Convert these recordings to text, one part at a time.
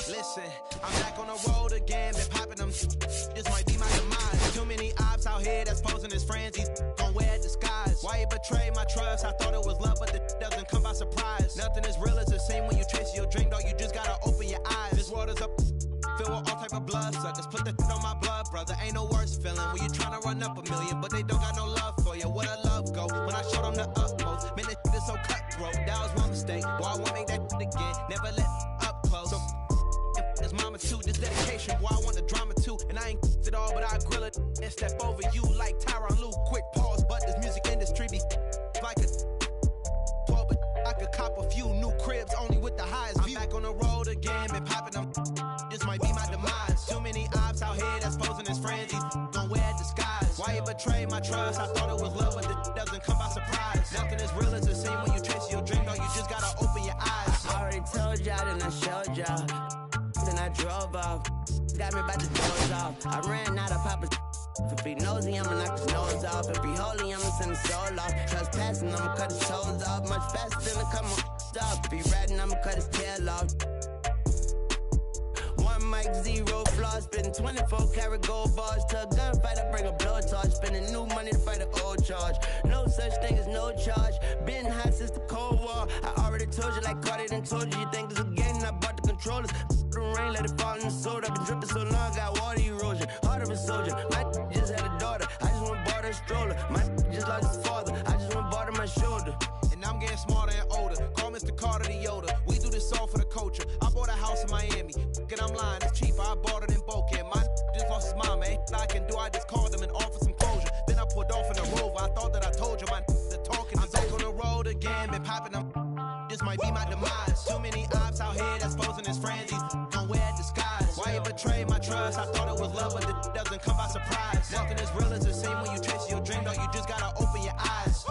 Listen, I'm back on the road again, been popping them. This might be my demise. Too many ops out here that's posing as friends. These gon' wear a disguise. Why you betray my trust? I thought it was love, but the doesn't come by surprise. Nothing is real as the same when you chase your dream, though. You just gotta open your eyes. This world is up, filled with all type of blood suckers. Put the on my blood, brother. Ain't no worse feeling when you tryna run up a million, but they don't got no love for you. Where the love go? When I showed them the utmost, man, this is so cutthroat. That was one mistake. Boy, I won't make that again. Never let up close. So it's mama too, this dedication, boy, I want the drama too. And I ain't it all, but I grill it and step over you like Tyron Lue. Quick pause, but this music industry be like a 12, but I could cop a few new cribs only with the highest view. I'm back on the road again, been popping them. This might be my demise. Too many ops out here that's posing as friends. These gon' wear a disguise. Why you betray my trust? I thought it was love, but it doesn't come by surprise. Nothing is real as the same when you chase your dream, though. You just gotta open your eyes. I already told y'all, then I showed y'all. Then I drove off, got me about to doze off. I ran out of Papa's. If he nosy, I'ma knock his nose off. If he holy, I'ma send his soul off. Trespassing, I'ma cut his toes off. Much faster than a couple off. If he ratting, I'ma cut his tail off. One mic, zero flaws. Spitting 24 karat gold bars. To a gunfight, I bring a blowtorch. Spending new money to fight an old charge. No such thing as no charge. Been hot since the Cold War. I already told you like Cardi done told you. You think this a game? I bought the controllers. The rain, let it fall in the soda. I've been dripping so long, got water erosion. Heart of a soldier. My just had a daughter. I just went bought her a stroller. My just lost his father. I just went bought her my shoulder. And I'm getting smarter and older. Call Mr. Carter the Yoda. We do this all for the culture. I bought a house in Miami. And I'm lying, it's cheaper. I bought it in Boca. My just lost his mama. Ain't I can do. I just called him and offered some closure. Then I pulled off in the Rover. I thought that I told you my the talking. I'm back on the road again, been popping them. This might be my demise. Too many ops out here that's posing as friends. These gon' wear a disguise. Why you betray my trust? I thought it was love, but it doesn't come by surprise. Nothing is real as the same when you chase your dream, though. You just gotta open your eyes.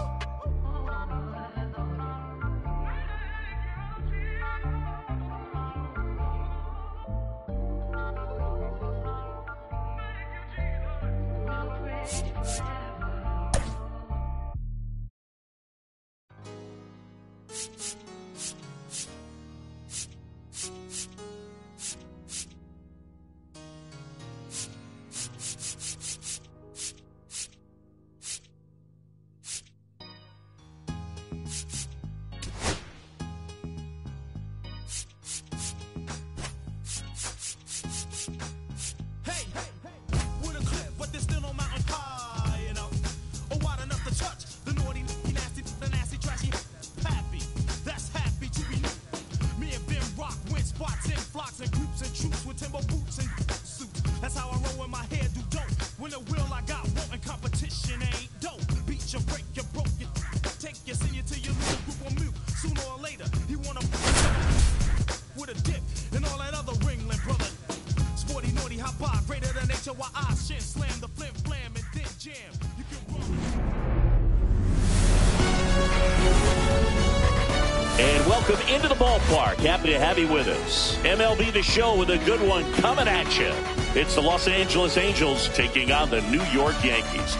And welcome into the ballpark. Happy to have you with us. MLB The Show with a good one coming at you. It's the Los Angeles Angels taking on the New York Yankees.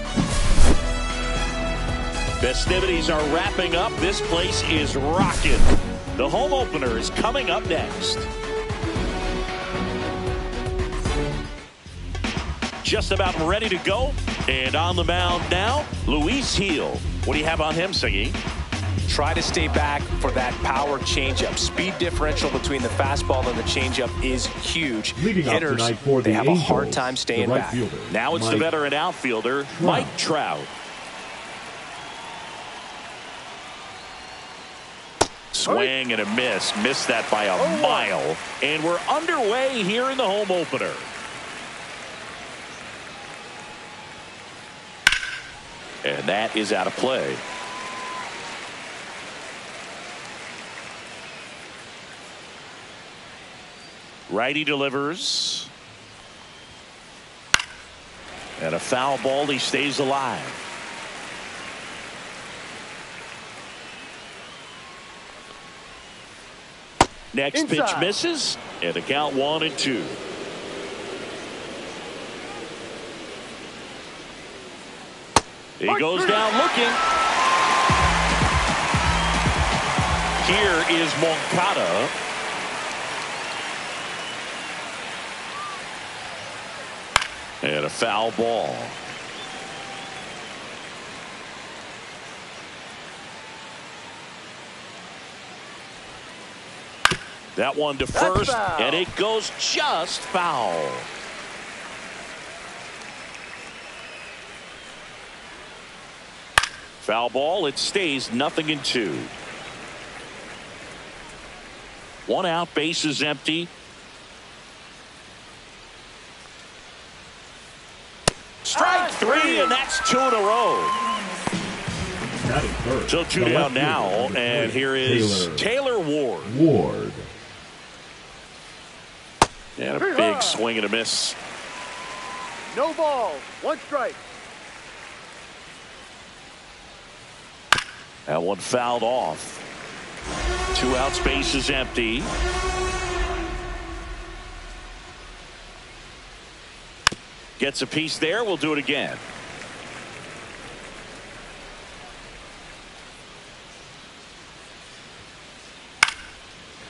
Festivities are wrapping up. This place is rocking. The home opener is coming up next. Just about ready to go. And on the mound now, Luis Gil. What do you have on him, Siggy? Try to stay back for that power changeup. Speed differential between the fastball and the changeup is huge. Hitters, they have a hard time staying back. Now it's the veteran outfielder, Mike Trout. Swing and a miss. Missed that by a mile. And we're underway here in the home opener. And that is out of play. Righty delivers. And a foul ball. He stays alive. Next pitch misses. And the count 1-2. He goes down looking. Here is Moncada. And a foul ball. That one to first, and it goes just foul. Foul ball. It stays 0-2. 1 out, bases empty. Strike 3, and that's 2 in a row. So 2 down now, and here is Taylor Ward. And a big swing and a miss. No ball, 1 strike. That one fouled off. 2 outs, bases empty. Gets a piece there. We'll do it again.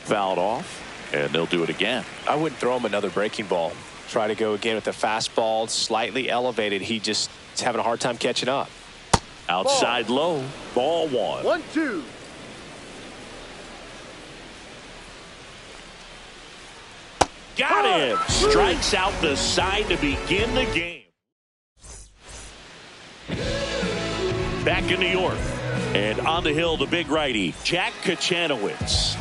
Fouled off, and they'll do it again. I wouldn't throw him another breaking ball. Try to go again with the fastball, slightly elevated. He just is having a hard time catching up. Outside low, ball 1. 1-2. Got him. Strikes out the side to begin the game. Back in New York. And on the hill, the big righty, Jack Kachanowicz.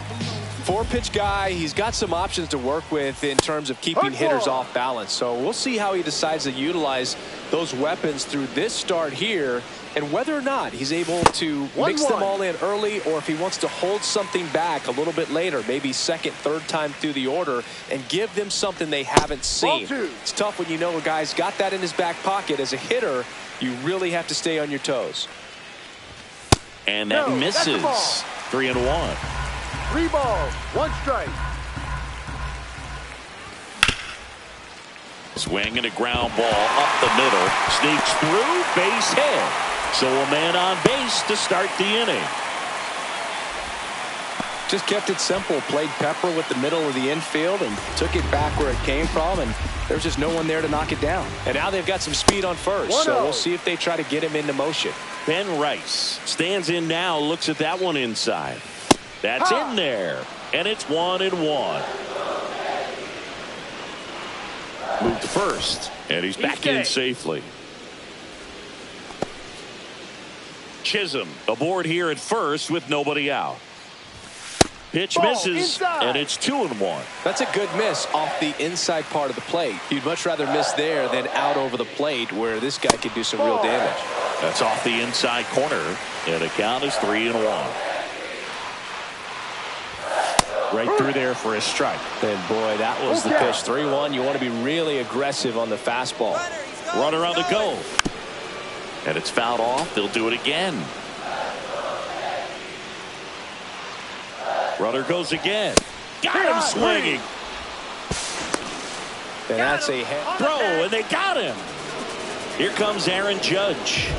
4-pitch guy. He's got some options to work with in terms of keeping hitters off balance. So we'll see how he decides to utilize those weapons through this start here, and whether or not he's able to mix them all in early, or if he wants to hold something back a little bit later, maybe second, third time through the order, and give them something they haven't seen. It's tough when you know a guy's got that in his back pocket. As a hitter, you really have to stay on your toes. And that misses. 3-1. 3 balls, 1 strike. Swing and a ground ball up the middle. Sneaks through, base hit. So a man on base to start the inning. Just kept it simple. Played pepper with the middle of the infield and took it back where it came from, and there's just no one there to knock it down. And now they've got some speed on first, so we'll see if they try to get him into motion. Ben Rice stands in now, looks at that one inside. That's in there, and it's 1-1. Moved first, and he's back in safely. Chisholm aboard here at first with nobody out. Pitch misses, and it's 2-1. That's a good miss off the inside part of the plate. You'd much rather miss there than out over the plate, where this guy could do some real damage. That's off the inside corner, and the count is 3-1. Right through there for a strike. And boy, that was the pitch. 3-1. You want to be really aggressive on the fastball. Runner on the go. And it's fouled off. They'll do it again. Runner goes again. Got him swinging. And that's a throw, and they got him. Here comes Aaron Judge.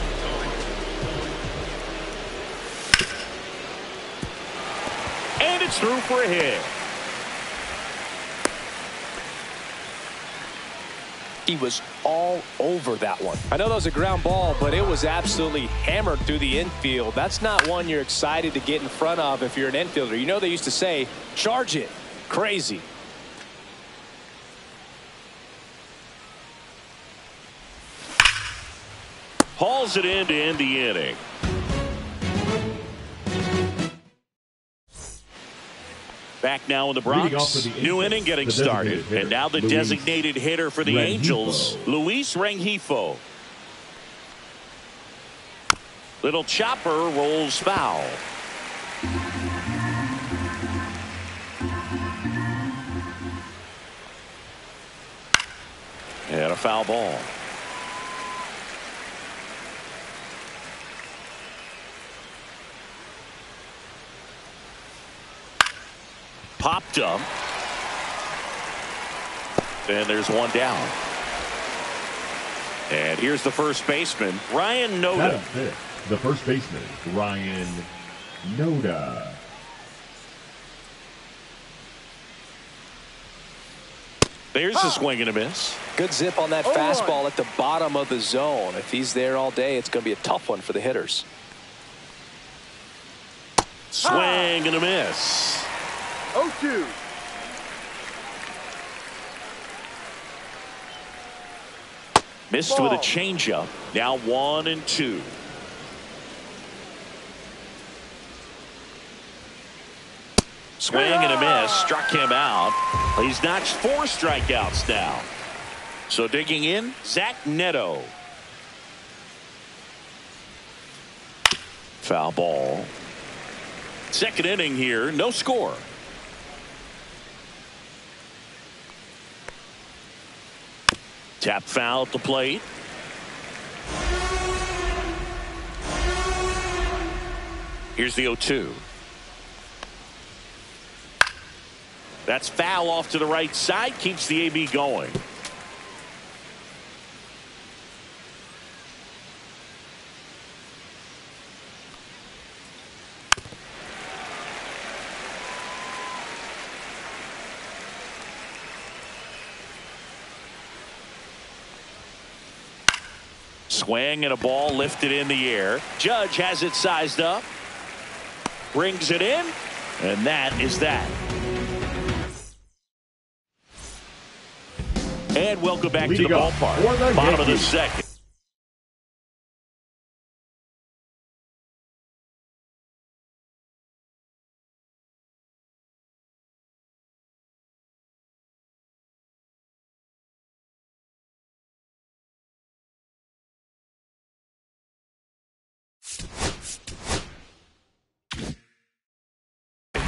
And it's through for a hit. He was all over that one. I know that was a ground ball, but it was absolutely hammered through the infield. That's not one you're excited to get in front of if you're an infielder. You know they used to say, charge it. Crazy. Hauls it in to end the inning. Back now in the Bronx. New inning getting started. And now the designated hitter for the Angels, Luis Rengifo. Little chopper rolls foul. And a foul ball. Popped up. And there's one down. And here's the first baseman, Ryan Noda. The first baseman, Ryan Noda. There's a swing and a miss. Good zip on that fastball at the bottom of the zone. If he's there all day, it's going to be a tough one for the hitters. Swing and a miss. 0-2. Missed with a changeup. Now 1-2. Swing and a miss. Struck him out. He's notched 4 strikeouts now. So digging in, Zach Neto. Foul ball. Second inning here, no score. Tap foul at the plate. Here's the 0-2. That's foul off to the right side, keeps the AB going. Swing and a ball lifted in the air. Judge has it sized up. Brings it in. And that is that. And welcome back to the ballpark. Bottom of the second.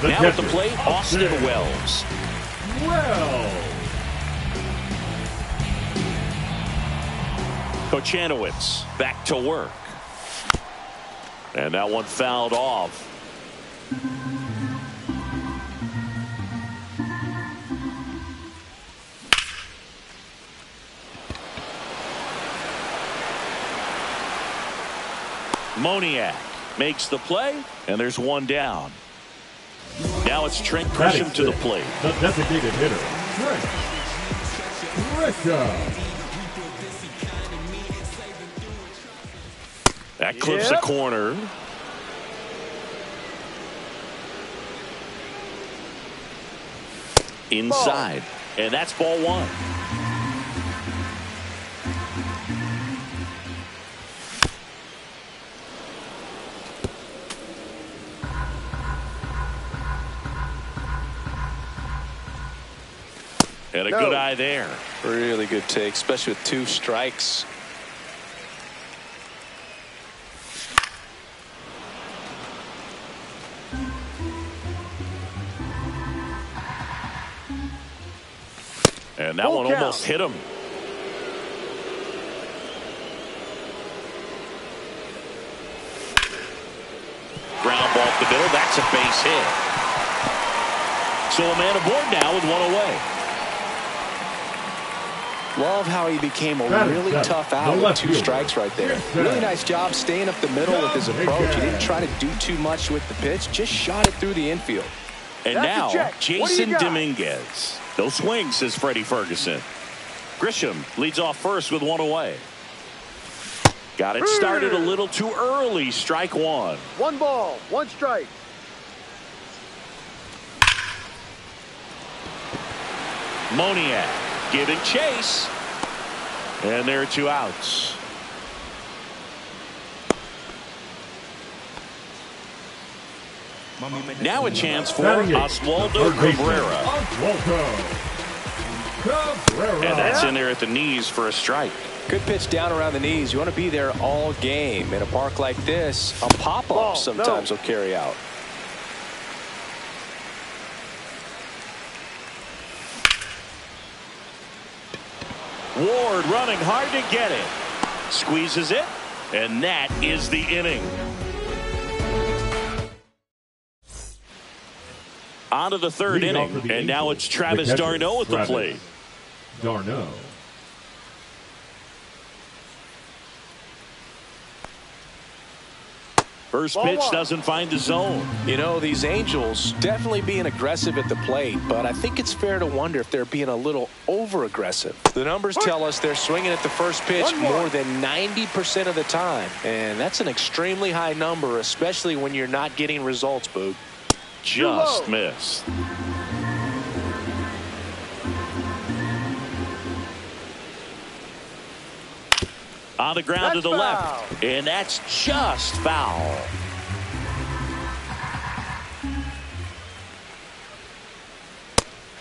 Now at the plate, Austin Wells. Kochanowicz back to work. And that one fouled off. Moniak makes the play, and there's one down. Now it's Trent Grisham to the plate. The designated hitter, Trent Grisham. That clips the corner. Inside. And that's ball 1. And a good eye there. Really good take, especially with 2 strikes. And that one almost hit him. Ground ball up the middle. That's a base hit. So a man aboard now with 1 away. Love how he became a really tough out with 2 strikes right there. Really nice job staying up the middle with his approach. He didn't try to do too much with the pitch, just shot it through the infield. And now Jason Dominguez. No swings, says Freddie Ferguson. Grisham leads off first with 1 away. Got it started a little too early. Strike 1. 1 ball, 1 strike. Moniak giving chase. And there are 2 outs. Now a chance for Oswaldo Cabrera. And that's in there at the knees for a strike. Good pitch down around the knees. You want to be there all game. In a park like this, a pop-up sometimes will carry out. Ward running hard to get it. Squeezes it. And that is the inning. On to the 3rd inning. And now it's Travis d'Arnaud at the plate. d'Arnaud. First pitch doesn't find the zone. You know, these Angels definitely being aggressive at the plate, but I think it's fair to wonder if they're being a little over-aggressive. The numbers tell us they're swinging at the first pitch more than 90% of the time, and that's an extremely high number, especially when you're not getting results, Boog. Just missed. On the ground to the left, and that's just foul.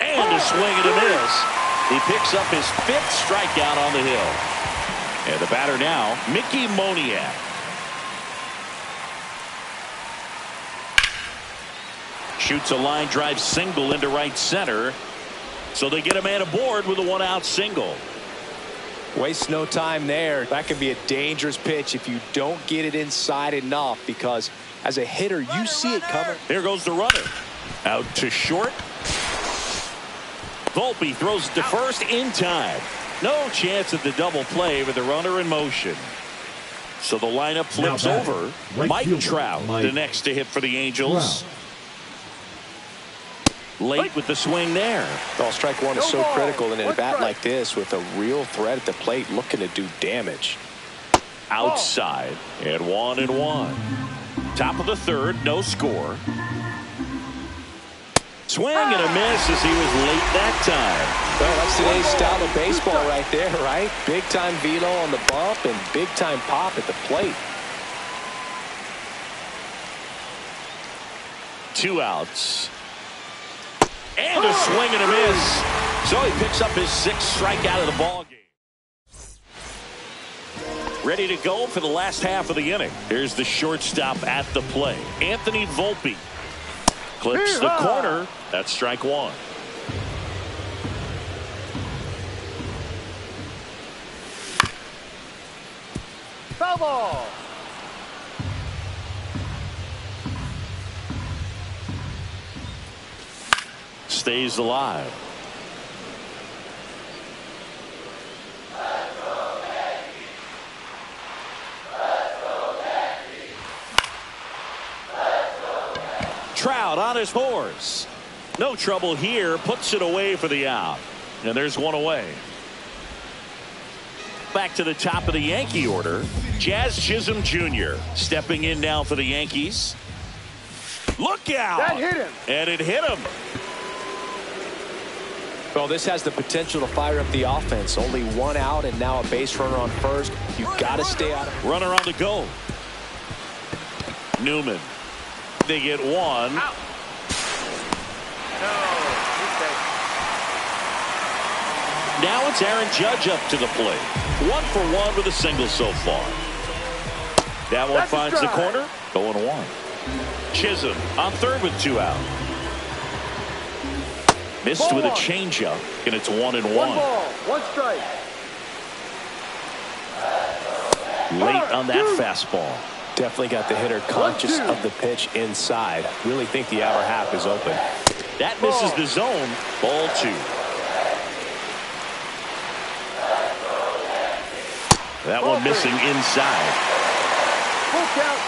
And a swing and a miss. He picks up his 5th strikeout on the hill. And the batter now, Mickey Moniak. Shoots a line drive single into right center. So they get a man aboard with a 1-out single. Waste no time there. That can be a dangerous pitch if you don't get it inside enough, because as a hitter, you see it coming. There goes the runner. Out to short. Volpe throws it to first in time. No chance at the double play with the runner in motion. So the lineup flips over. Mike Trout, the next to hit for the Angels. Late with the swing there. Well, strike one is so critical in a bat like this, with a real threat at the plate looking to do damage. Outside and 1-1. Top of the 3rd, no score. Swing and a miss as he was late that time. Well, that's today's style of baseball right there, right? Big time velo on the bump and big time pop at the plate. 2 outs. And a swing and a miss. So he picks up his 6th strikeout of the ball game. Ready to go for the last half of the inning. Here's the shortstop at the play, Anthony Volpe. Clips the corner. That's strike 1. Foul ball. Stays alive. Trout on his horse. No trouble here. Puts it away for the out. And there's one away. Back to the top of the Yankee order. Jazz Chisholm Jr. stepping in now for the Yankees. Look out. That hit him. And it hit him. Well, this has the potential to fire up the offense. Only 1 out and now a base runner on first. You've got to stay out of it. Runner on the go. Newman. They get 1. Out. No. Now it's Aaron Judge up to the plate. 1 for 1 with a single so far. That one finds the corner. Going 1. Chisholm on third with 2 out. Missed with a changeup, and it's 1-1. 1 ball, 1 strike. Late on that fastball. Definitely got the hitter conscious of the pitch inside. Really think the outer half is open. That misses the zone. Ball 2. That one missing inside. Full count.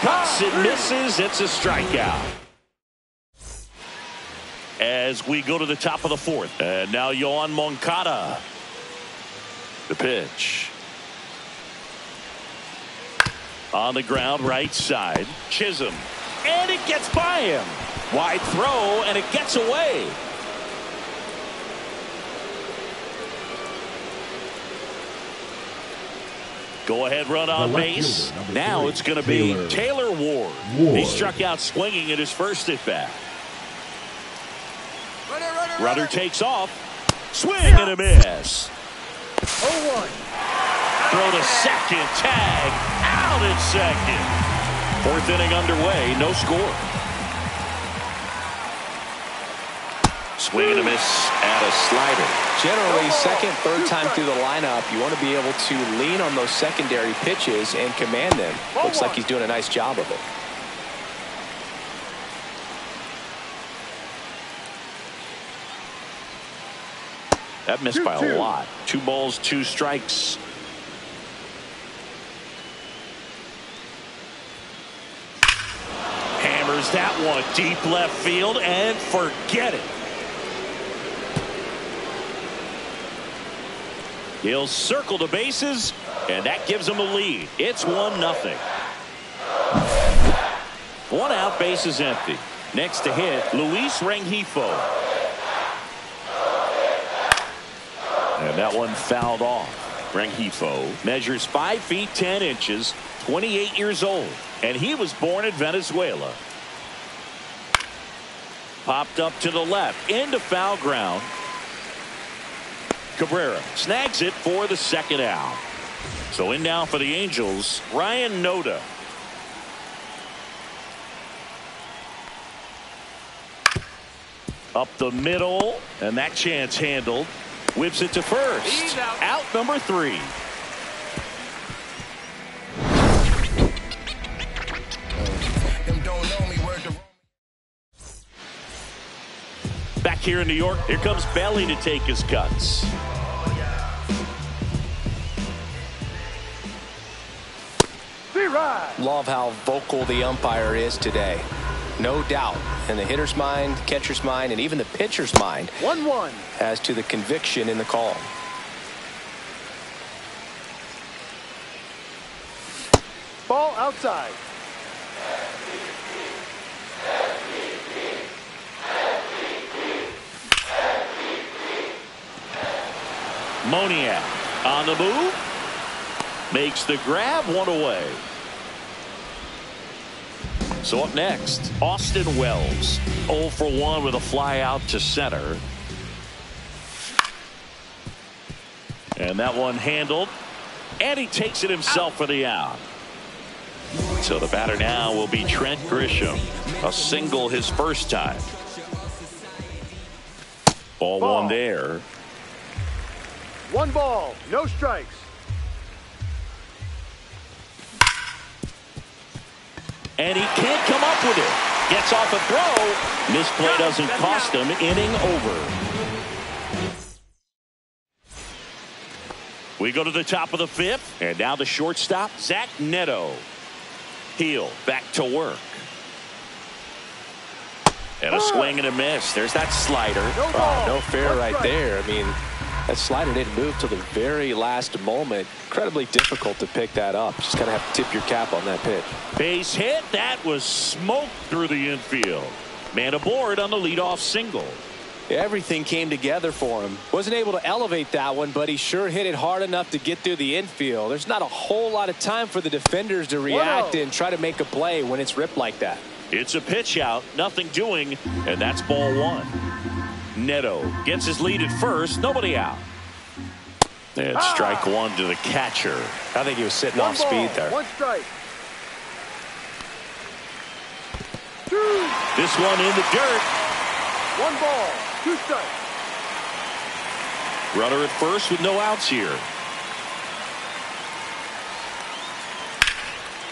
Cuts it, misses. It's a strikeout. As we go to the top of the 4th. And now Yohan Moncada. The pitch. On the ground, right side. Chisholm. And it gets by him. Wide throw, and it gets away. Go ahead run on base. Now it's going to be Taylor Ward. He struck out swinging at his first at bat. Runner takes off. Swing and a miss. 0-1. Throw to second. Tag. Out at second. 4th inning underway. No score. Swing and a miss at a slider. Generally, second, third time through the lineup, you want to be able to lean on those secondary pitches and command them. Looks like he's doing a nice job of it. That missed by a lot. 2 balls, 2 strikes. Fires that one deep left field and forget it. He'll circle the bases, and that gives him a lead. It's 1-0. One out, base is empty. Next to hit, Luis Rengifo. And that one fouled off. Rengifo measures 5 feet 10 inches, 28 years old, and he was born in Venezuela. Popped up to the left into foul ground. Cabrera snags it for the second out. So in now for the Angels, Ryan Noda. Up the middle, and that chance handled. Whips it to first. Out number 3. Back here in New York, here comes Belly to take his cuts. Love how vocal the umpire is today. No doubt in the hitter's mind, catcher's mind, and even the pitcher's mind 1-1 as to the conviction in the call. Ball outside. Moniak on the move. Makes the grab, 1 away. So up next, Austin Wells. 0 for 1 with a fly out to center. And that one handled. And he takes it himself for the out. So the batter now will be Trent Grisham. A single his first time. Ball 1 there. 1 ball, no strikes. And he can't come up with it. Gets off a throw. This play doesn't cost him. Inning over. We go to the top of the 5th. And now the shortstop, Zach Neto. Heel back to work. And a swing and a miss. There's that slider. No fair right there. I mean, that slider didn't move till the very last moment. Incredibly difficult to pick that up. Just kind of have to tip your cap on that pitch. Base hit. That was smoked through the infield. Man aboard on the leadoff single. Everything came together for him. Wasn't able to elevate that one, but he sure hit it hard enough to get through the infield. There's not a whole lot of time for the defenders to react and try to make a play when it's ripped like that. It's a pitch out. Nothing doing. And that's ball 1. Neto gets his lead at first. Nobody out. And strike 1 to the catcher. I think he was sitting off speed there. 1 strike. This one in the dirt. 1 ball, 2 strikes. Runner at first with no outs here.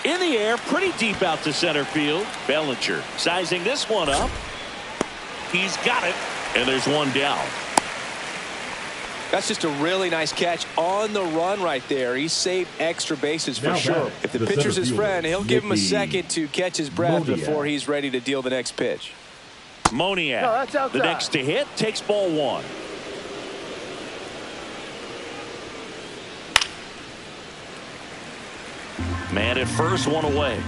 In the air, pretty deep out to center field. Bellinger sizing this one up. He's got it. And there's 1 down. That's just a really nice catch on the run right there. He saved extra bases for sure. If the pitcher's his friend, he'll give him a second to catch his breath before he's ready to deal the next pitch. Moniak, the next to hit, takes ball 1. Man at first, 1 away.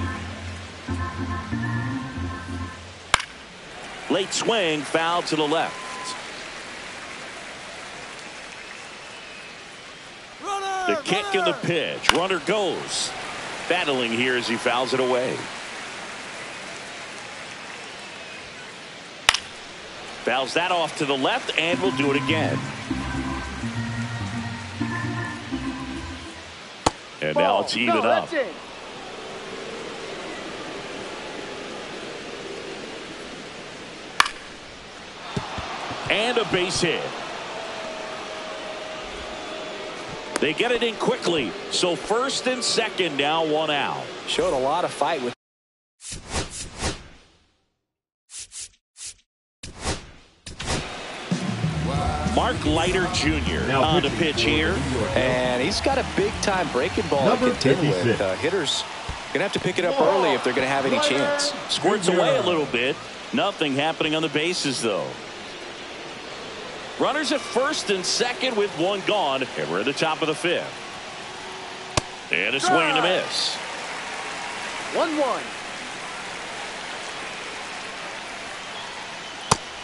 Late swing, foul to the left. The kick and the pitch. Runner goes. Battling here as he fouls it away. Fouls that off to the left and will do it again. And now it's even up. And a base hit. They get it in quickly. So first and second, now 1 out. Showed a lot of fight with. Mark Leiter Jr. on the pitch here. And he's got a big-time breaking ball to contend with. Hitters Going to have to pick it up early if they're going to have any chance. Squirts away a little bit. Nothing happening on the bases, though. Runners at first and second with one gone. And we're at the top of the fifth. And a swing and a miss. 1-1.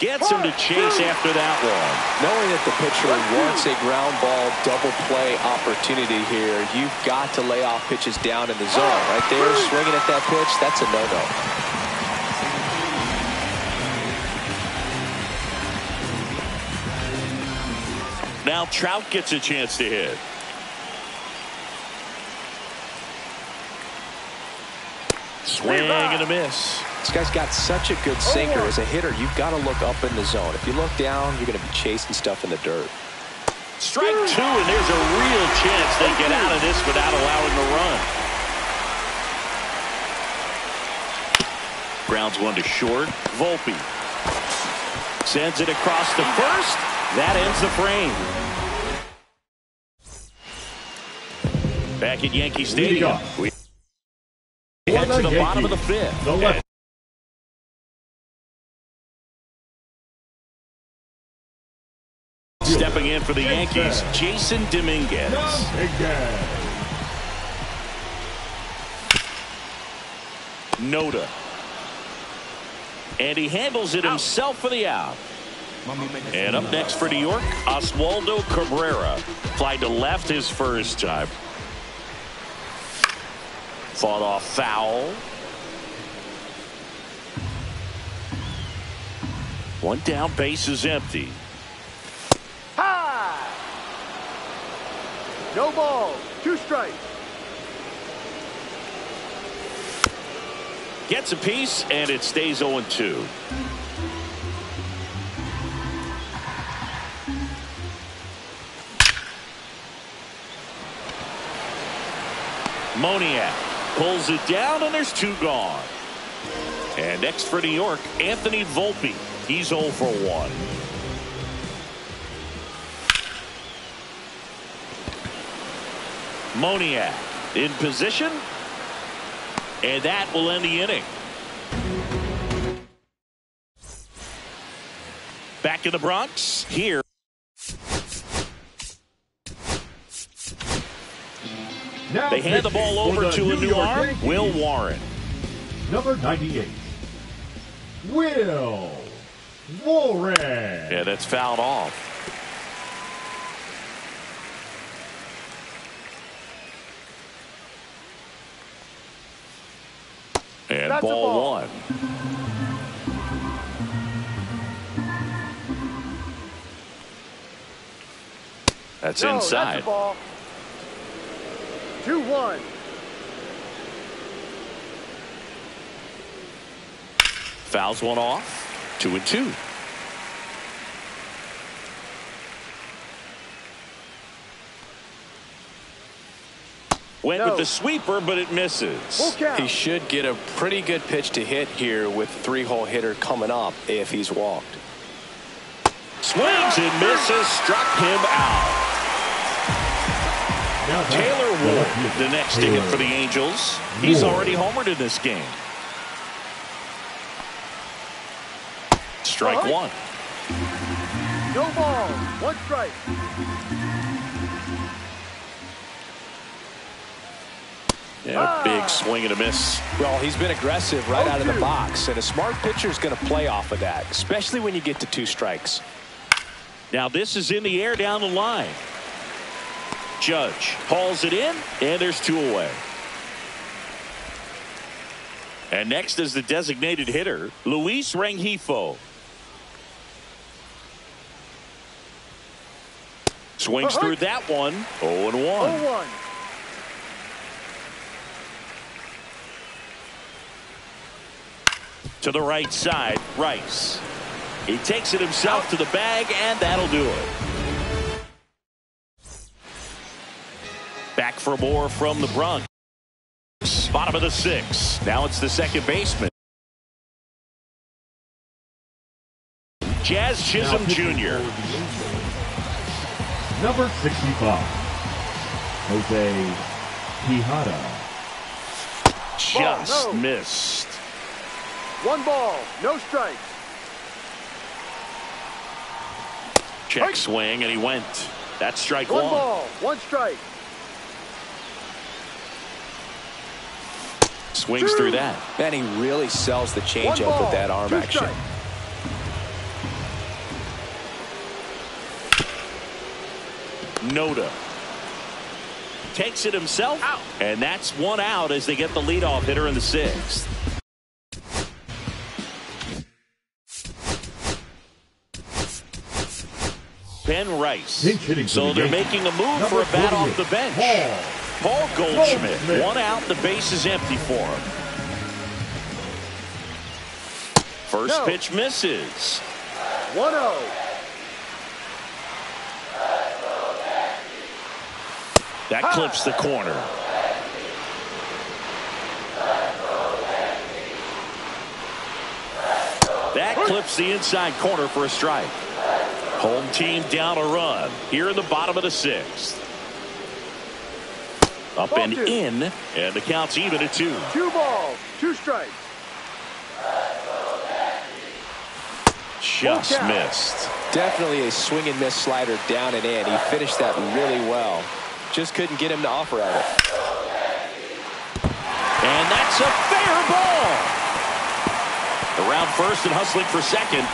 Gets him to chase after that one. Knowing that the pitcher wants a ground ball double play opportunity here, you've got to lay off pitches down in the zone. Right there, swinging at that pitch, that's a no-no. Now Trout gets a chance to hit. Swing and a miss. This guy's got such a good sinker. As a hitter, you've got to look up in the zone. If you look down, you're going to be chasing stuff in the dirt. Strike two, and there's a real chance they get out of this without allowing the run. Grounds one to short. Volpe sends it across to first. That ends the frame. Back at Yankee Stadium. We head to the bottom of the fifth. Stepping in for the Yankees, Jason Dominguez. Noda. And he handles it himself for the out. And up next for New York, Oswaldo Cabrera. Fly to left his first time. Fought off foul. One down, base is empty. High. No ball. 2 strikes. Gets a piece, and it stays 0-2. Moniak pulls it down, and there's 2 gone. And next for New York, Anthony Volpe. He's 0 for 1. Moniak in position, and that will end the inning. Back in the Bronx here. They hand the ball over to a new arm, Will Warren. Number 98, Will Warren. Yeah, that's fouled off. And That's ball 1. That's inside. That's a ball. 2-1. Fouls one off. 2-2. Went with the sweeper, but it misses. He should get a pretty good pitch to hit here with 3-hole hitter coming up if he's walked. Swings and misses, struck him out. Taylor Ward, the next to hit for the Angels. He's already homered in this game. Strike 1. No ball. 1 strike. Yeah, big swing and a miss. Well, he's been aggressive right out of the box, and a smart pitcher is going to play off of that, especially when you get to 2 strikes. Now this is in the air down the line. Judge hauls it in, and there's 2 away. And next is the designated hitter, Luis Rengifo. Swings through that one. 0-1. 0-1. To the right side, Rice. He takes it himself to the bag, and that'll do it. Back for more from the Bronx. Bottom of the 6th. Now it's the second baseman. Jazz Chisholm Jr. Number 65, Jose Quijada. Just missed. 1 ball, no strikes. Check swing, and he went. That's strike 1 one. ball, 1 strike. Swings through that. And he really sells the changeup with that arm action. Strikes. Noda takes it himself, and that's 1 out as they get the leadoff hitter in the 6th. Ben Rice. So they're making a move for a bat off the bench. Paul Goldschmidt. 1 out. The base is empty for him. First pitch misses. 1-0. That clips the corner. That clips the inside corner for a strike. Home team down a run here in the bottom of the 6th. Up and in, and the count's even at 2. 2 balls, 2 strikes. Just missed. Definitely a swing and miss slider down and in. He finished that really well. Just couldn't get him to offer at it. And that's a fair ball. Around first and hustling for second.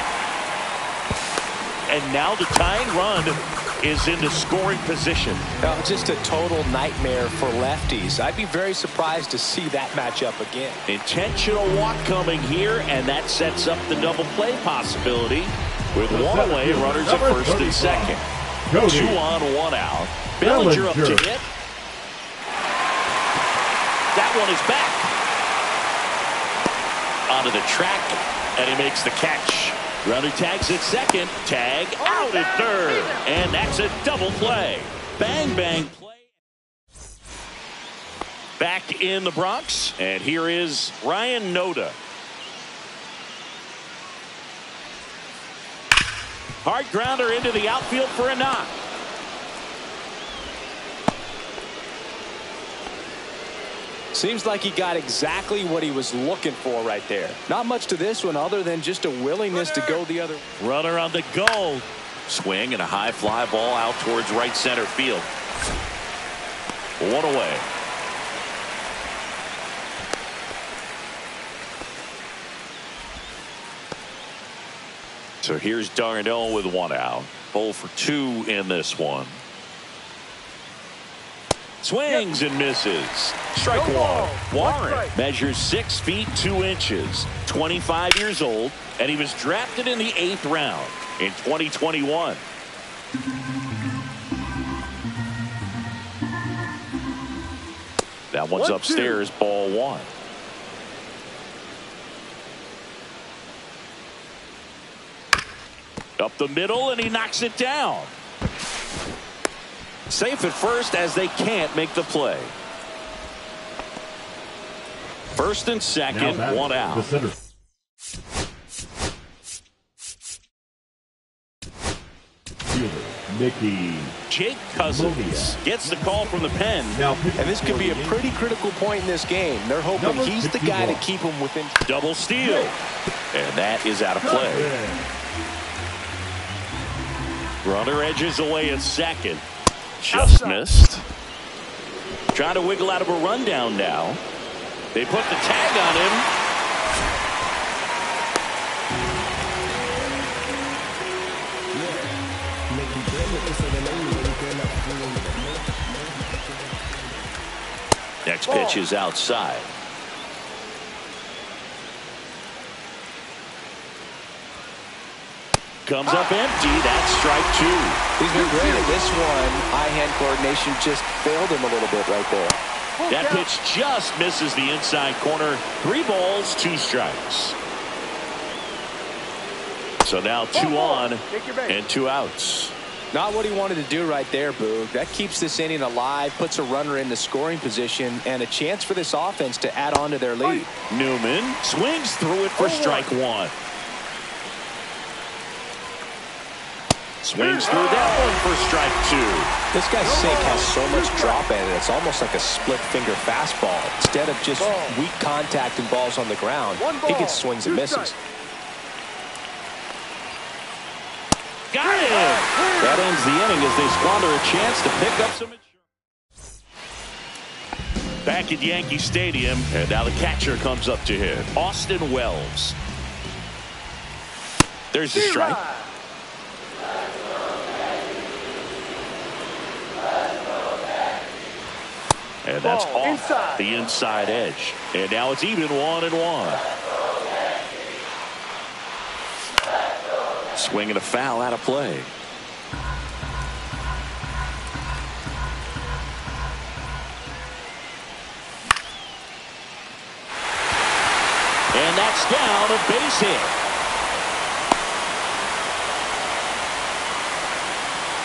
And now the tying run is into scoring position. Just a total nightmare for lefties. I'd be very surprised to see that matchup again. Intentional walk coming here, and that sets up the double play possibility with 1 away, runners at first and second. 2 on, 1 out. Bellinger up to hit. That one is back. Onto the track, and he makes the catch. Runner tags at second. Tag out at third. And that's a double play. Bang, bang play. Back in the Bronx, and here is Ryan Noda. Hard grounder into the outfield for a knock. Seems like he got exactly what he was looking for right there. Not much to this one other than just a willingness to go the other. Runner on the go. Swing and a high fly ball out towards right center field. 1 away. So here's Darnell with 1 out. 0 for 2 in this one. Swings and misses. Strike 1. Warren measures 6 feet 2 inches. 25 years old, and he was drafted in the 8th round in 2021. That one's upstairs, ball 1. Up the middle, and he knocks it down. Safe at first as they can't make the play. First and second, 1 out. Mickey. Jake Cousins gets the call from the pen. And this could be a pretty critical point in this game. They're hoping he's the guy to keep them within. Double steal. And that is out of play. Runner edges away at second. Just missed. Trying to wiggle out of a rundown now. They put the tag on him. Next pitch is outside. Comes up empty. That's strike 2. He's been great at this one. Eye-hand coordination just failed him a little bit right there. That pitch just misses the inside corner. 3 balls, 2 strikes. So now 2 on and 2 outs. Not what he wanted to do right there, Boog. That keeps this inning alive, puts a runner in the scoring position, and a chance for this offense to add on to their lead. Newman swings through it for strike 1. Swings through that one for strike 2. This guy's sink has so much drop in it. It's almost like a split finger fastball. Instead of just weak contact and balls on the ground, he gets swings and misses. Got it! That ends the inning as they squander a chance to pick up some insurance. Back at Yankee Stadium, and now the catcher comes up to hit. Austin Wells. There's the strike. And that's off the inside edge. And now it's even 1-1. Swing and a foul out of play. And that's down, a base hit.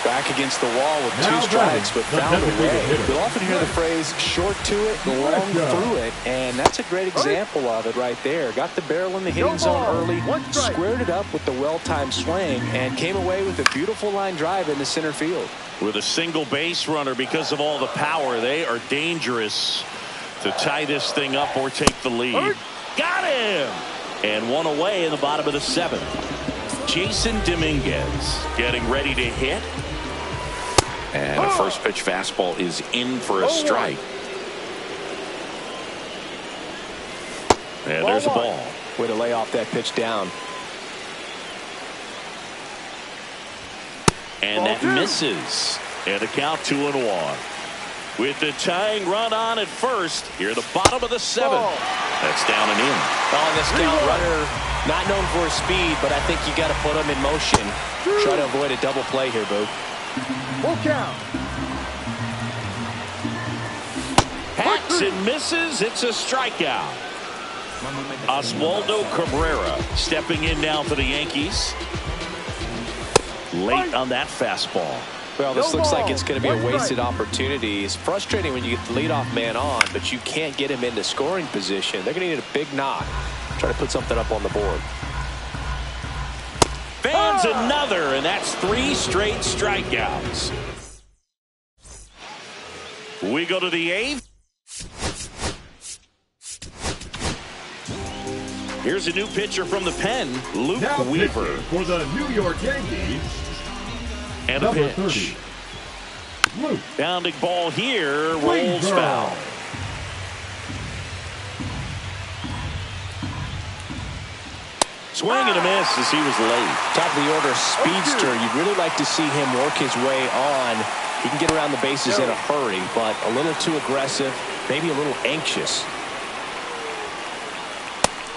Back against the wall with 2 strikes, but found a way. You'll often hear the phrase short to it, long through it, and that's a great example of it right there. Got the barrel in the hitting zone early, squared it up with the well-timed swing, and came away with a beautiful line drive into center field. With a single base runner, because of all the power, they are dangerous to tie this thing up or take the lead. Got him! And 1 away in the bottom of the 7th. Jason Dominguez getting ready to hit. And a first pitch fastball is in for a strike. And there's a ball. Way to lay off that pitch down. And that misses. And the count 2-1. With the tying run on at first, here at the bottom of the 7th. That's down and in. On this count, runner not known for his speed, but I think you got to put him in motion. Try to avoid a double play here, Boo. Full count. Hacks and misses. It's a strikeout. Oswaldo Cabrera stepping in now for the Yankees. Late on that fastball. Well, this looks like it's going to be a wasted opportunity. It's frustrating when you get the leadoff man on, but you can't get him into scoring position. They're going to need a big knock. Try to put something up on the board. Fans another, and that's 3 straight strikeouts. We go to the 8th. Here's a new pitcher from the pen, Luke Weaver. For the New York Yankees. And a pitch. Bounding ball here, rolls foul. Swing and a miss as he was late. Top of the order speedster. You'd really like to see him work his way on. He can get around the bases in a hurry, but a little too aggressive, maybe a little anxious.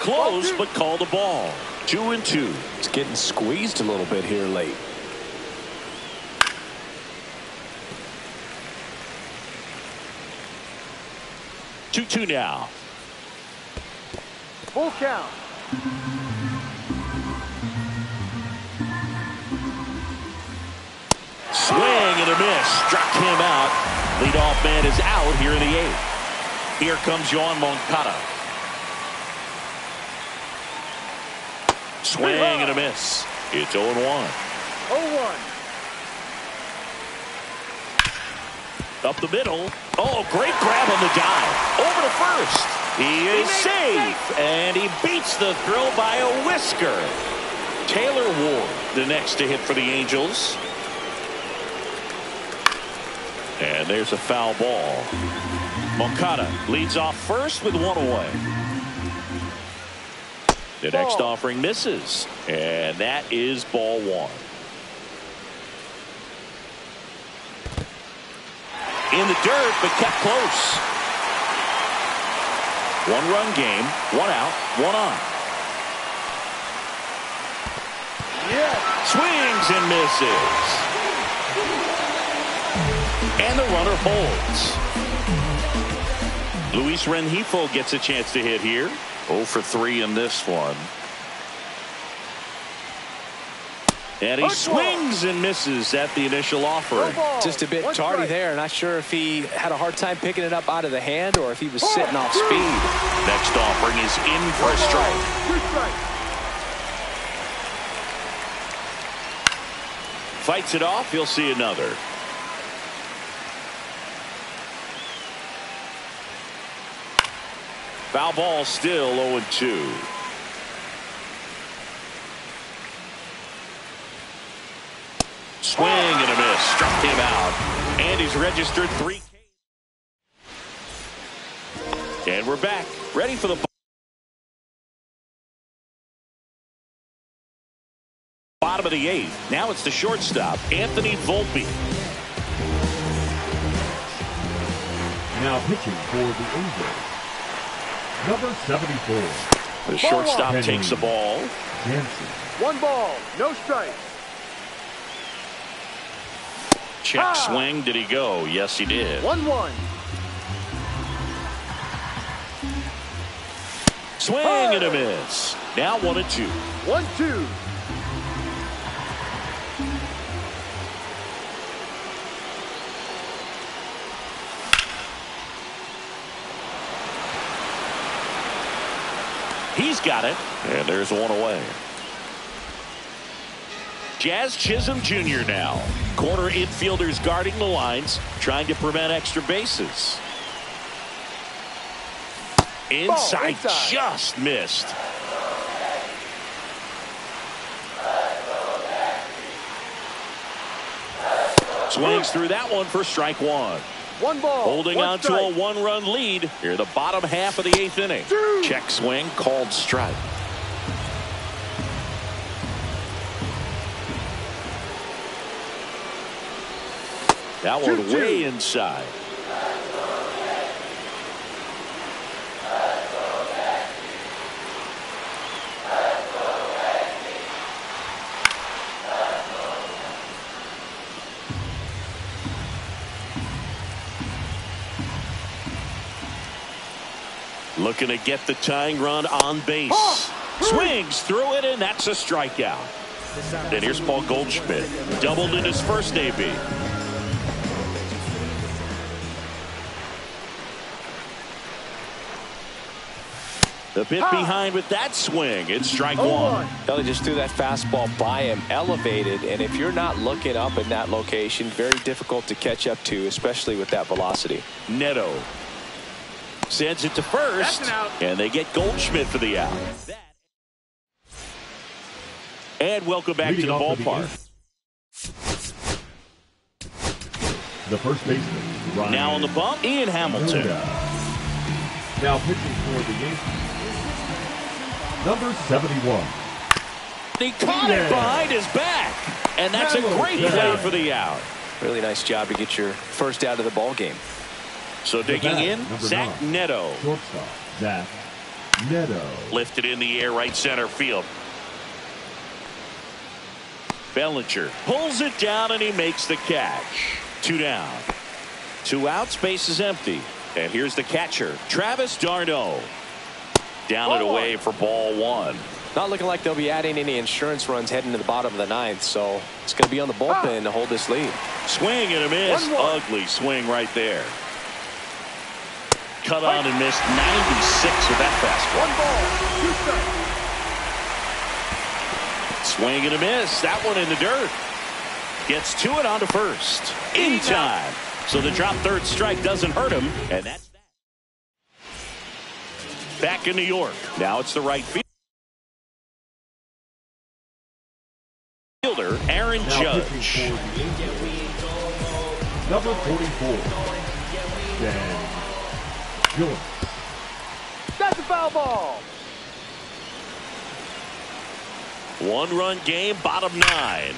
Close, but called a ball. 2-2. It's getting squeezed a little bit here late. Two now. Full count. Swing and a miss. Struck him out. Leadoff man is out here in the 8th. Here comes Yoan Moncada. Swing and a miss. It's 0-1. 0-1. Up the middle. Oh, great grab on the dive. Over to first. He is safe. And he beats the throw by a whisker. Taylor Ward, the next to hit for the Angels. And there's a foul ball. Moncada leads off first with 1 away. The next offering misses. And that is ball 1. In the dirt, but kept close. 1-run game, 1 out, 1 on. Swings and misses. And the runner holds. Luis Rengifo gets a chance to hit here. 0 for 3 in this one. And he swings and misses at the initial offering. Just a bit tardy there. Not sure if he had a hard time picking it up out of the hand or if he was sitting off speed. Next offering is in for a strike. Fights it off. He'll see another. Foul ball, still 0-2. Swing and a miss. Struck him out. And he's registered 3. And we're back. Ready for the bottom of the 8th. Now it's the shortstop, Anthony Volpe. Now pitching for the Angels, number 74. The shortstop takes the ball. Jansen. 1 ball, no strikes. Check swing. Did he go? Yes, he did. 1-1. Swing and a miss. Now 1-2. 1-2. He's got it. And there's 1 away. Jazz Chisholm Jr. now. Corner infielders guarding the lines, trying to prevent extra bases. Inside, just missed. Swings through that one for strike 1. 1 ball. Holding on to a 1-run lead here, the bottom half of the 8th inning. Check swing, called strike. That one way inside. Looking to get the tying run on base. Swings through it, and that's a strikeout. And here's Paul Goldschmidt. Doubled in his first AB. The bit behind with that swing. It's strike 1. They just threw that fastball by him, elevated, and if you're not looking up in that location, very difficult to catch up to, especially with that velocity. Neto sends it to first, and they get Goldschmidt for the out. And welcome back to the ballpark. The first baseman, Ryan. Now on the bump, Ian Hamilton. Now pitching for the Yankees, number 71. He caught it behind his back, and that's a great play for the out. Really nice job to get your first out of the ball game. So digging in, Zach Neto. Shortstop, Zach Neto. Lifted in the air, right center field. Bellinger pulls it down, and he makes the catch. 2 down. 2 outs, base is empty. And here's the catcher, Travis d'Arnaud. Down and away for ball 1. Not looking like they'll be adding any insurance runs heading to the bottom of the 9th, so it's going to be on the bullpen to hold this lead. Swing and a miss. Ugly swing right there. Cut on and missed 96 with that fastball. 1 ball, 2 strikes. Swing and a miss. That one in the dirt. Gets to it onto first. In time. So the drop third strike doesn't hurt him. And that's that. Back in New York. Now it's the right fielder, Aaron Judge. Number 44. Dan Gillis. That's a foul ball. 1-run game, bottom 9.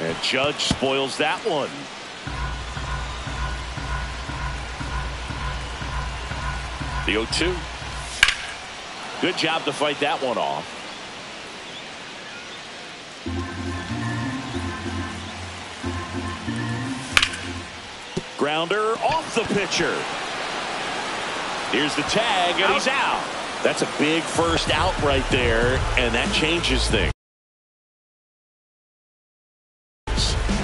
And Judge spoils that one. The 0-2. Good job to fight that one off. Grounder off the pitcher. Here's the tag, and he's out. That's a big first out right there, and that changes things.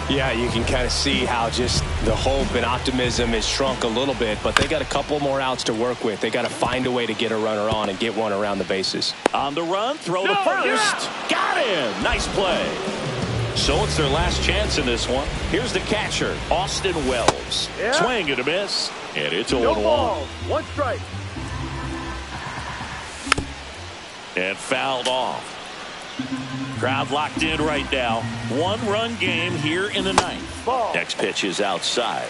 Yeah, you can kind of see how just the hope and optimism has shrunk a little bit, but they got a couple more outs to work with. They got to find a way to get a runner on and get one around the bases. On the run, throw to first. Got him. Nice play. So it's their last chance in this one. Here's the catcher, Austin Wells. Yeah. Swing and a miss. And it's 0-1. No ball. One strike. And fouled off. Crowd locked in right now. 1-run game here in the ninth. Ball. Next pitch is outside.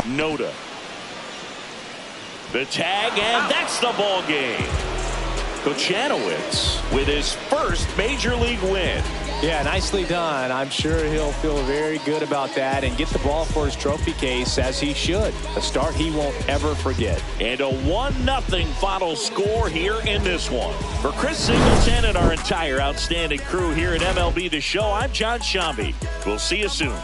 Noda. The tag, and that's the ball game. Kochanowicz with his first major league win. Yeah, nicely done. I'm sure he'll feel very good about that and get the ball for his trophy case, as he should. A start he won't ever forget. And a 1-0 final score here in this one. For Chris Singleton and our entire outstanding crew here at MLB The Show, I'm John Shambi. We'll see you soon.